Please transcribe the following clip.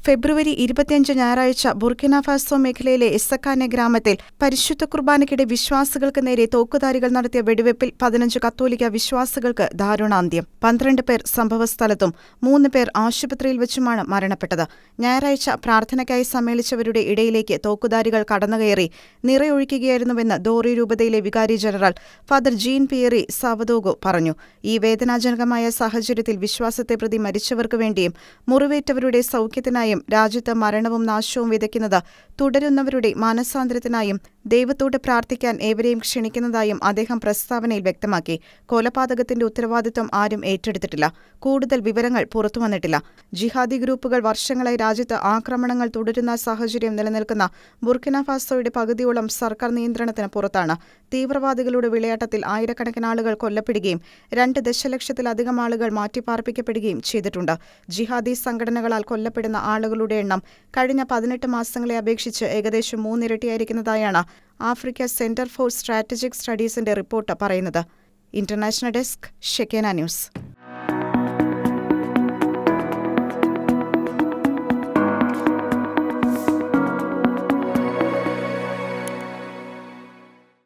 ഫെബ്രുവരി 25 ഞായറാഴ്ച Burkina Faso മേഖലയിലെ ഇസക്കാനെ ഗ്രാമത്തിൽ പരിശുദ്ധ കുർബാനയ്ക്കിടെ വിശ്വാസികൾക്ക് നേരെ തോക്കുധാരികൾ നടത്തിയ വെടിവെപ്പിൽ 15 കത്തോലിക്ക വിശ്വാസികൾക്ക് ദാരുണാന്ത്യം. 12 പേർ സംഭവസ്ഥലത്തും 3 പേർ ആശുപത്രിയിൽ വെച്ചുമാണ് മരണപ്പെട്ടത്. ഞായറാഴ്ച പ്രാർത്ഥനയ്ക്കായി സമ്മേളിച്ചവരുടെ ഇടയിലേക്ക് തോക്കുധാരികൾ കടന്നുകയറി നിറയൊഴിക്കുകയായിരുന്നുവെന്ന് ദോറി രൂപതയിലെ വികാരി ജനറൽ ഫാദർ ജീൻ പിയറി സാവദോഗോ പറഞ്ഞു. ഈ വേദനാജനകമായ സാഹചര്യത്തിൽ വിശ്വാസത്തെ പ്രതി മരിച്ചവർക്കു വേണ്ടിയും മുറിവേറ്റവരുടെ സൗഖ്യത്തിനായും രാജ്യത്ത് മരണവും നാശവും വിതയ്ക്കുന്നത് തുടരുന്നവരുടെ മാനസാന്തരത്തിനായും ദൈവത്തോട് പ്രാർത്ഥിക്കാൻ ഏവരെയും ക്ഷണിക്കുന്നതായും അദ്ദേഹം പ്രസ്താവനയിൽ വ്യക്തമാക്കി. കൊലപാതകത്തിന്റെ ഉത്തരവാദിത്വം ആരും ഏറ്റെടുത്തിട്ടില്ല. കൂടുതൽ വിവരങ്ങൾ പുറത്തുവന്നിട്ടില്ല. ജിഹാദി ഗ്രൂപ്പുകൾ വർഷങ്ങളായി രാജ്യത്ത് ആക്രമണങ്ങൾ തുടരുന്ന സാഹചര്യം നിലനിൽക്കുന്ന ബുർക്കിന ഫാസോയുടെ പകുതിയോളം സർക്കാർ നിയന്ത്രണത്തിന് പുറത്താണ്. തീവ്രവാദികളുടെ വിളയാട്ടത്തിൽ ആയിരക്കണക്കിന് ആളുകൾ കൊല്ലപ്പെടുകയും 2 ദശലക്ഷത്തിലധികം ആളുകൾ മാറ്റിപ്പാർപ്പിക്കപ്പെടുകയും ചെയ്തിട്ടുണ്ട്. ജിഹാദി സംഘടനകളാൽ കൊല്ലപ്പെടുന്ന ആളുകളുടെ എണ്ണം കഴിഞ്ഞ 18 മാസങ്ങളെ അപേക്ഷിച്ച് ഏകദേശം 3 ഇരട്ടിയായിരിക്കുന്നതായാണ് ആഫ്രിക്ക സെന്റർ ഫോർ സ്ട്രാറ്റജിക് സ്റ്റഡീസിന്റെ റിപ്പോർട്ട് പറയുന്നത്. International desk, Shekinah news.